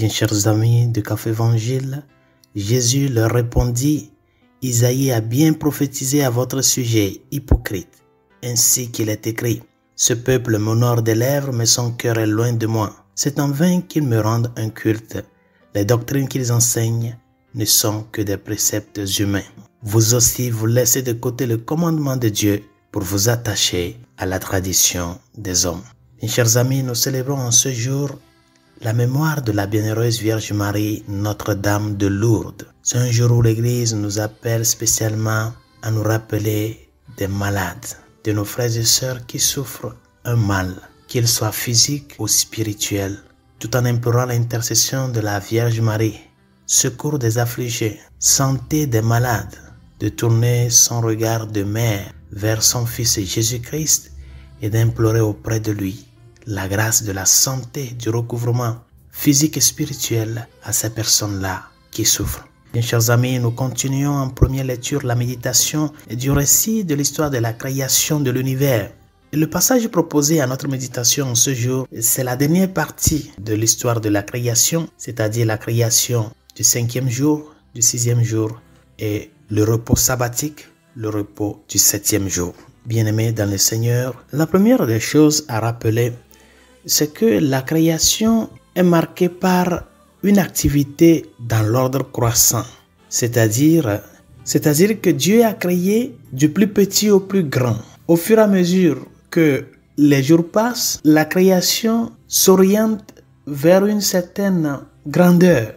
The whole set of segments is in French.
Bien chers amis de Café Évangile, Jésus leur répondit, « Isaïe a bien prophétisé à votre sujet, hypocrite, ainsi qu'il est écrit. Ce peuple m'honore des lèvres, mais son cœur est loin de moi. C'est en vain qu'ils me rendent un culte. Les doctrines qu'ils enseignent ne sont que des préceptes humains. Vous aussi, vous laissez de côté le commandement de Dieu pour vous attacher à la tradition des hommes. » Mes chers amis, nous célébrons en ce jour la mémoire de la bienheureuse Vierge Marie, Notre-Dame de Lourdes. C'est un jour où l'Église nous appelle spécialement à nous rappeler des malades, de nos frères et sœurs qui souffrent un mal, qu'il soit physique ou spirituel, tout en implorant l'intercession de la Vierge Marie, secours des affligés, santé des malades, de tourner son regard de mère vers son Fils Jésus-Christ et d'implorer auprès de lui la grâce de la santé, du recouvrement physique et spirituel à ces personnes-là qui souffrent. Bien chers amis, nous continuons en première lecture la méditation du récit de l'histoire de la création de l'univers. Et le passage proposé à notre méditation ce jour, c'est la dernière partie de l'histoire de la création, c'est-à-dire la création du 5e jour, du 6e jour et le repos sabbatique, le repos du 7e jour. Bien-aimés dans le Seigneur, la première des choses à rappeler, c'est que la création est marquée par une activité dans l'ordre croissant. C'est-à-dire que Dieu a créé du plus petit au plus grand. Au fur et à mesure que les jours passent, la création s'oriente vers une certaine grandeur.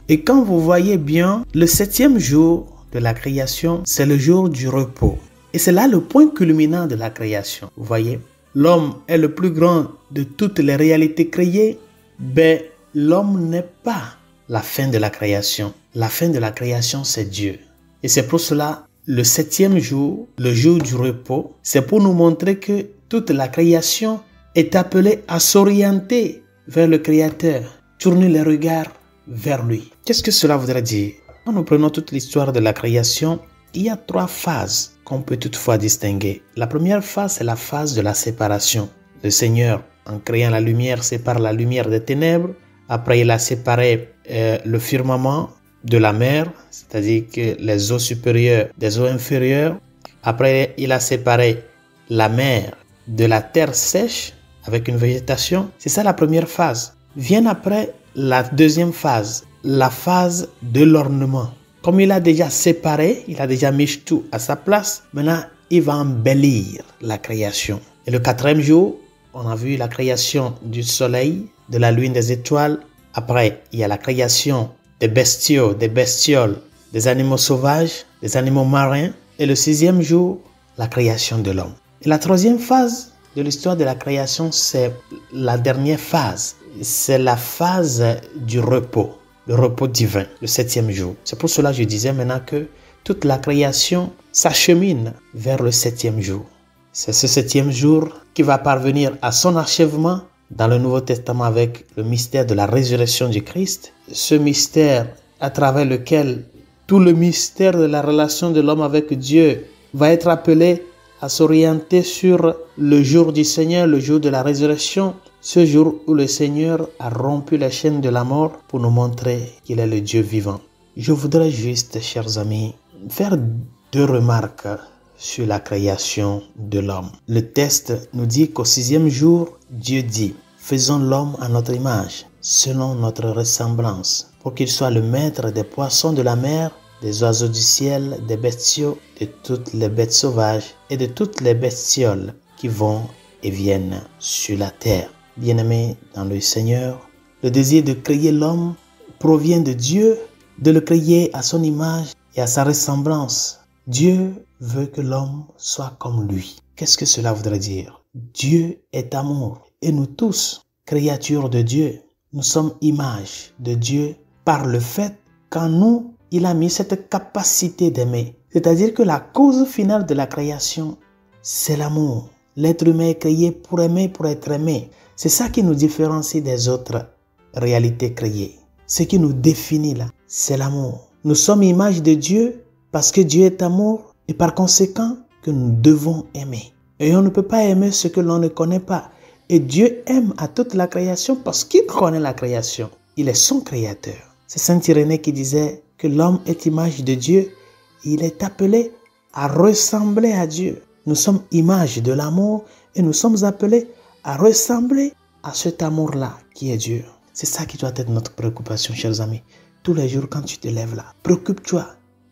Et quand vous voyez bien, le 7e jour de la création, c'est le jour du repos. Et c'est là le point culminant de la création. Vous voyez, l'homme est le plus grand de toutes les réalités créées, mais l'homme n'est pas la fin de la création. La fin de la création, c'est Dieu. Et c'est pour cela, le 7e jour, le jour du repos, c'est pour nous montrer que toute la création est appelée à s'orienter vers le Créateur, tourner les regards vers lui. Qu'est-ce que cela voudrait dire? Quand nous prenons toute l'histoire de la création, il y a 3 phases qu'on peut toutefois distinguer. La première phase, c'est la phase de la séparation. Le Seigneur, en créant la lumière, sépare la lumière des ténèbres. Après, il a séparé le firmament de la mer, c'est-à-dire que les eaux supérieures des eaux inférieures. Après, il a séparé la mer de la terre sèche avec une végétation. C'est ça la première phase. Vient après la deuxième phase, la phase de l'ornement. Comme il a déjà séparé, il a déjà mis tout à sa place, maintenant il va embellir la création. Et le 4e jour, on a vu la création du soleil, de la lune, des étoiles. Après, il y a la création des bestiaux, des bestioles, des animaux sauvages, des animaux marins. Et le 6e jour, la création de l'homme. Et la 3e phase de l'histoire de la création, c'est la dernière phase. C'est la phase du repos. Le repos divin, le 7e jour. C'est pour cela que je disais maintenant que toute la création s'achemine vers le 7e jour. C'est ce 7e jour qui va parvenir à son achèvement dans le Nouveau Testament avec le mystère de la résurrection du Christ. Ce mystère à travers lequel tout le mystère de la relation de l'homme avec Dieu va être appelé à s'orienter sur le jour du Seigneur, le jour de la résurrection. Ce jour où le Seigneur a rompu les chaînes de la mort pour nous montrer qu'il est le Dieu vivant. Je voudrais juste, chers amis, faire 2 remarques sur la création de l'homme. Le texte nous dit qu'au 6e jour, Dieu dit « Faisons l'homme à notre image, selon notre ressemblance, pour qu'il soit le maître des poissons de la mer, des oiseaux du ciel, des bestiaux, de toutes les bêtes sauvages et de toutes les bestioles qui vont et viennent sur la terre. » Bien-aimés dans le Seigneur, le désir de créer l'homme provient de Dieu, de le créer à son image et à sa ressemblance. Dieu veut que l'homme soit comme lui. Qu'est-ce que cela voudrait dire? Dieu est amour et nous tous, créatures de Dieu, nous sommes image de Dieu par le fait qu'en nous, il a mis cette capacité d'aimer. C'est-à-dire que la cause finale de la création, c'est l'amour. L'être humain est créé pour aimer, pour être aimé. C'est ça qui nous différencie des autres réalités créées. Ce qui nous définit là, c'est l'amour. Nous sommes image de Dieu parce que Dieu est amour et par conséquent que nous devons aimer. Et on ne peut pas aimer ce que l'on ne connaît pas. Et Dieu aime à toute la création parce qu'il connaît la création. Il est son créateur. C'est Saint Irénée qui disait que l'homme est image de Dieu. Il est appelé à ressembler à Dieu. Nous sommes image de l'amour et nous sommes appelés à ressembler à cet amour-là qui est Dieu. C'est ça qui doit être notre préoccupation, chers amis. Tous les jours quand tu te lèves là, préoccupe-toi.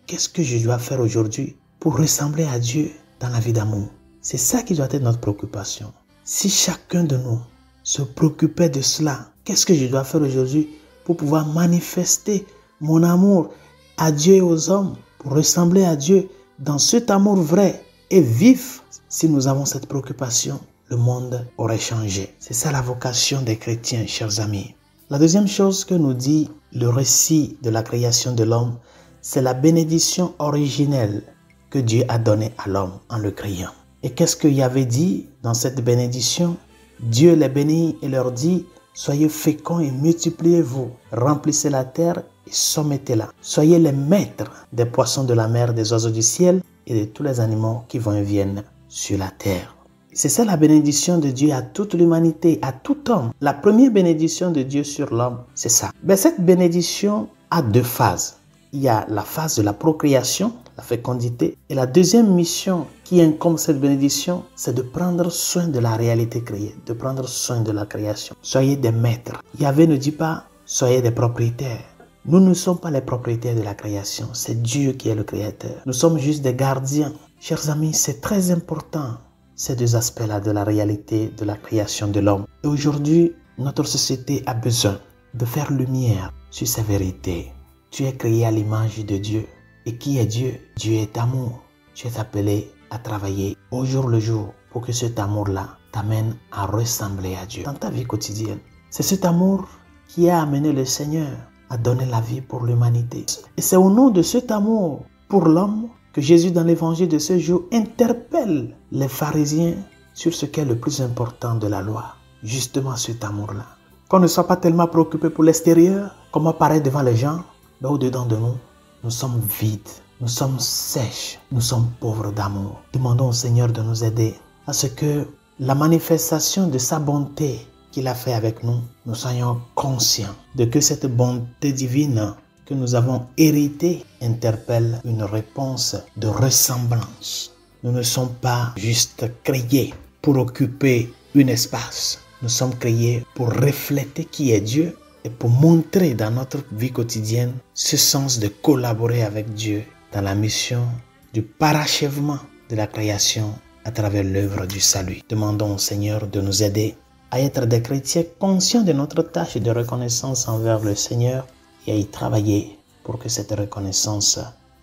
Qu'est-ce que je dois faire aujourd'hui pour ressembler à Dieu dans la vie d'amour? C'est ça qui doit être notre préoccupation. Si chacun de nous se préoccupait de cela, qu'est-ce que je dois faire aujourd'hui pour pouvoir manifester mon amour à Dieu et aux hommes, pour ressembler à Dieu dans cet amour vrai et vif? Si nous avons cette préoccupation, le monde aurait changé. C'est ça la vocation des chrétiens, chers amis. La deuxième chose que nous dit le récit de la création de l'homme, c'est la bénédiction originelle que Dieu a donnée à l'homme en le créant. Et qu'est-ce qu'il y avait dit dans cette bénédiction? Dieu les bénit et leur dit: soyez féconds et multipliez-vous, remplissez la terre et soumettez-la. Soyez les maîtres des poissons de la mer, des oiseaux du ciel et de tous les animaux qui vont et viennent sur la terre. C'est ça la bénédiction de Dieu à toute l'humanité, à tout homme. La première bénédiction de Dieu sur l'homme, c'est ça. Mais cette bénédiction a deux phases. Il y a la phase de la procréation, la fécondité. Et la deuxième mission qui incombe cette bénédiction, c'est de prendre soin de la réalité créée, de prendre soin de la création. Soyez des maîtres. Yahvé ne dit pas soyez des propriétaires. Nous ne sommes pas les propriétaires de la création, c'est Dieu qui est le créateur. Nous sommes juste des gardiens. Chers amis, c'est très important, ces deux aspects-là de la réalité de la création de l'homme. Et aujourd'hui, notre société a besoin de faire lumière sur ces vérités. Tu es créé à l'image de Dieu. Et qui est Dieu? Dieu est amour. Tu es appelé à travailler au jour le jour pour que cet amour-là t'amène à ressembler à Dieu dans ta vie quotidienne. C'est cet amour qui a amené le Seigneur à donner la vie pour l'humanité. Et c'est au nom de cet amour pour l'homme que Jésus, dans l'évangile de ce jour, interpelle les pharisiens sur ce qui est le plus important de la loi. Justement cet amour-là. Qu'on ne soit pas tellement préoccupé pour l'extérieur, comment paraître devant les gens, mais au-dedans de nous, nous sommes vides, nous sommes sèches, nous sommes pauvres d'amour. Demandons au Seigneur de nous aider à ce que la manifestation de sa bonté qu'il a fait avec nous, nous soyons conscients de que cette bonté divine que nous avons héritée interpelle une réponse de ressemblance. Nous ne sommes pas juste créés pour occuper un espace. Nous sommes créés pour refléter qui est Dieu et pour montrer dans notre vie quotidienne ce sens de collaborer avec Dieu dans la mission du parachèvement de la création à travers l'œuvre du salut. Demandons au Seigneur de nous aider à être des chrétiens conscients de notre tâche de reconnaissance envers le Seigneur et à y travailler pour que cette reconnaissance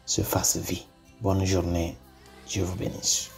se fasse vie. Bonne journée. Dieu vous bénisse.